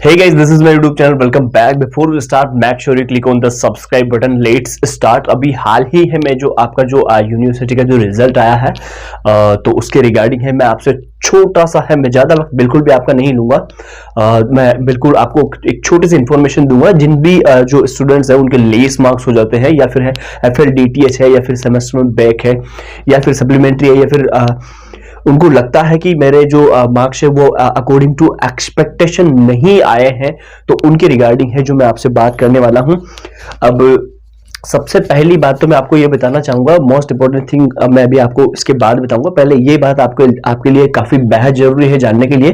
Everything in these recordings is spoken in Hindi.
Hey guys, this is my YouTube channel. Welcome back. Before we start, make sure you click on the subscribe button. Let's start. अभी हाल ही है मैं जो आपका जो यूनिवर्सिटी का जो रिजल्ट आया है तो उसके रिगार्डिंग है मैं आपसे छोटा सा है, मैं ज्यादा वक्त बिल्कुल भी आपका नहीं लूंगा। मैं बिल्कुल आपको एक छोटी सी इंफॉर्मेशन दूंगा। जिन भी जो स्टूडेंट्स हैं उनके लेस मार्क्स हो जाते हैं या फिर है FLDTH है या फिर सेमेस्टर में बैक है या फिर सप्लीमेंट्री है या फिर उनको लगता है कि मेरे जो मार्क्स है वो अकॉर्डिंग टू एक्सपेक्टेशन नहीं आए हैं, तो उनके रिगार्डिंग है जो मैं आपसे बात करने वाला हूं। अब सबसे पहली बात तो मैं आपको ये बताना चाहूंगा, मोस्ट इंपॉर्टेंट थिंग मैं अभी आपको इसके बाद बताऊंगा। पहले ये बात आपके लिए काफी बेहद जरूरी है जानने के लिए।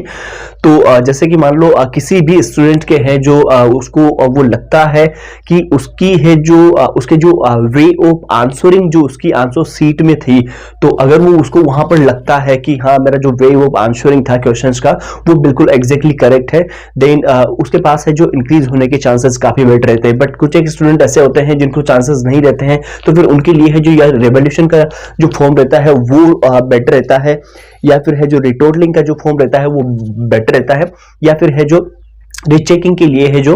तो जैसे कि मान लो किसी भी स्टूडेंट के हैं जो उसको वो लगता है कि उसकी है जो उसके जो वे ऑफ आंसरिंग जो उसकी आंसर सीट में थी, तो अगर वो उसको वहां पर लगता है कि हाँ मेरा जो वे ऑफ आंसरिंग था क्वेश्चंस का वो बिल्कुल एग्जैक्टली करेक्ट है, देन उसके पास है जो इंक्रीज होने के चांसेस काफी बेटर रहते हैं। बट कुछ एक स्टूडेंट ऐसे होते हैं जिनको चांसेस नहीं रहते हैं, तो फिर उनके लिए है जो यार रिवोल्यूशन का जो फॉर्म रहता है वो बेटर रहता है, या फिर है जो रिटोटलिंग का जो फॉर्म रहता है वो बेटर रहता है, या फिर है जो रीचेकिंग के लिए है जो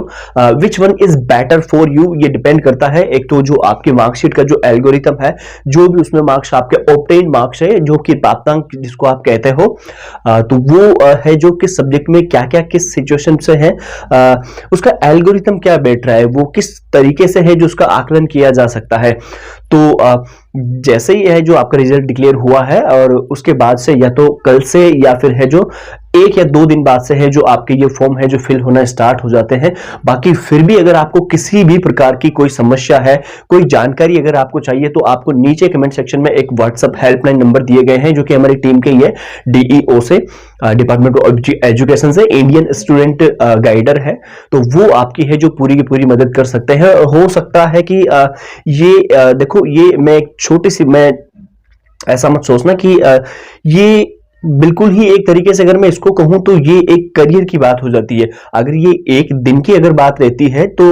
विच one is better for you. ये डिपेंड करता है एक तो जो आपके मार्कशीट का जो एल्गोरिथम है, जो भी उसमें मार्क्स आपके ऑब्टेन मार्क्स है जो कि प्राप्तांक जिसको आप कहते हो, तो वो है जो किस सब्जेक्ट में क्या क्या किस सिचुएशन से है, उसका एल्गोरिथम क्या बैठ रहा है, वो किस तरीके से है जो उसका आकलन किया जा सकता है। तो जैसे ही है जो आपका रिजल्ट डिक्लेयर हुआ है और उसके बाद से या तो कल से या फिर है जो 1 या 2 दिन बाद से है जो आपके ये फॉर्म है जो फिल होना स्टार्ट हो जाते हैं। बाकी फिर भी अगर आपको किसी भी प्रकार की कोई समस्या है, कोई जानकारी अगर आपको चाहिए, तो आपको नीचे कमेंट सेक्शन में एक व्हाट्सएप हेल्पलाइन नंबर दिए गए हैं जो कि हमारी टीम के ये DEO से, डिपार्टमेंट ऑफ एजुकेशन से, इंडियन स्टूडेंट गाइडर है, तो वो आपकी है जो पूरी की पूरी मदद कर सकते हैं। हो सकता है कि ये देखो ये मैं एक छोटी सी, मैं ऐसा मत सोचना कि ये बिल्कुल ही एक तरीके से अगर मैं इसको कहूं तो ये एक करियर की बात हो जाती है। अगर ये एक दिन की अगर बात रहती है तो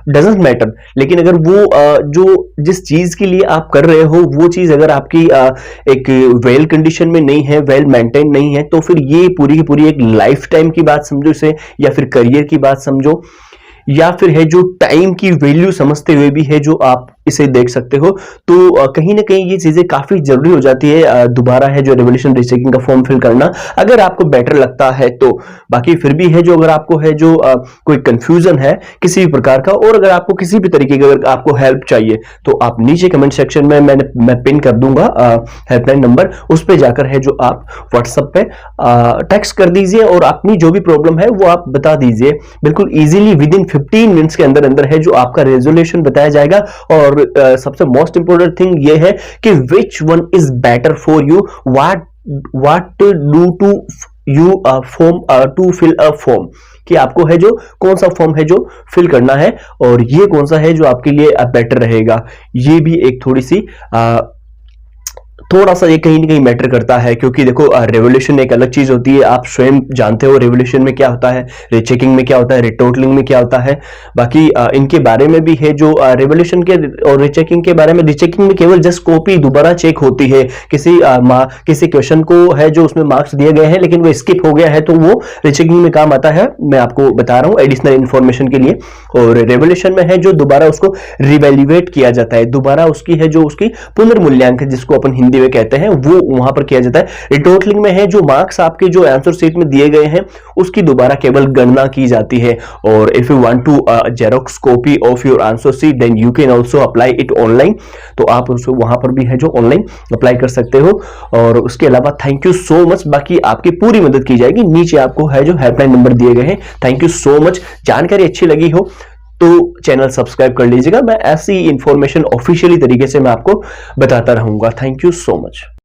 डजंट मैटर, लेकिन अगर वो जो जिस चीज के लिए आप कर रहे हो वो चीज अगर आपकी एक वेल कंडीशन में नहीं है, वेल मेंटेन नहीं है, तो फिर ये पूरी की पूरी एक लाइफ टाइम की बात समझो इसे, या फिर करियर की बात समझो, या फिर है जो टाइम की वैल्यू समझते हुए भी है जो आप इसे देख सकते हो। तो कहीं ना कहीं ये चीजें काफी जरूरी हो जाती है दोबारा है जो रिवोल्यूशन रीचेकिंग का फॉर्म फिल करना, अगर आपको बेटर लगता है तो। बाकी फिर भी है जो अगर आपको है जो कोई कंफ्यूजन है किसी भी प्रकार का, और अगर आपको किसी भी तरीके की अगर आपको हेल्प चाहिए, तो आप नीचे कमेंट सेक्शन में मैं पिन कर दूंगा हेल्पलाइन नंबर, उस पर जाकर है जो आप व्हाट्सएप पे टेक्स्ट कर दीजिए और अपनी जो भी प्रॉब्लम है वो आप बता दीजिए। बिल्कुल इजीली विद इन 15 मिनट्स के अंदर अंदर है जो आपका रेजोल्यूशन बताया जाएगा। और सबसे मोस्ट इंपोर्टेंट थिंग ये है कि which one is better for you, what to do to you form to fill a form, कि आपको है जो कौन सा फॉर्म है जो फिल करना है और ये कौन सा है जो आपके लिए बेटर रहेगा। ये भी एक थोड़ा सा ये कहीं ना कहीं मैटर करता है, क्योंकि देखो रिवोल्यूशन एक अलग चीज होती है, आप स्वयं जानते हो रिवोल्यूशन में क्या होता है, रीचेकिंग में क्या होता है, रिटोटलिंग में क्या होता है। बाकी इनके बारे में भी है जो रिवोल्यूशन के और रीचेकिंग के बारे में, रीचेकिंग में केवल जस्ट कॉपी दोबारा चेक होती है, किसी क्वेश्चन को है जो उसमें मार्क्स दिए गए हैं लेकिन वो स्किप हो गया है, तो वो रीचेकिंग में काम आता है। मैं आपको बता रहा हूँ एडिशनल इंफॉर्मेशन के लिए। और रिवोल्यूशन में है जो दोबारा उसको रिवैल्यूएट किया जाता है, दोबारा उसकी है जो उसकी पुनर्मूल्यांकन जिसको अपन हिंदी में कहते हैं वो वहां पर किया जाता है। रिटोटलिंग में है जो मार्क्स आपके जो आंसर शीट में दिए गए हैं उसकी दोबारा केवल गणना की जाती है। और if you want to xerox copy of your answer sheet then you can also apply it online, तो आप उसको वहां पर भी है जो ऑनलाइन अप्लाई कर सकते हो। और उसके अलावा थैंक यू सो मच, बाकी आपकी पूरी मदद की जाएगी। नीचे आपको है जो हेल्पलाइन नंबर दिए गए हैं। Thank you so much. जानकारी अच्छी लगी हो तो चैनल सब्सक्राइब कर लीजिएगा। मैं ऐसी इंफॉर्मेशन ऑफिशियली तरीके से मैं आपको बताता रहूंगा। Thank you so much.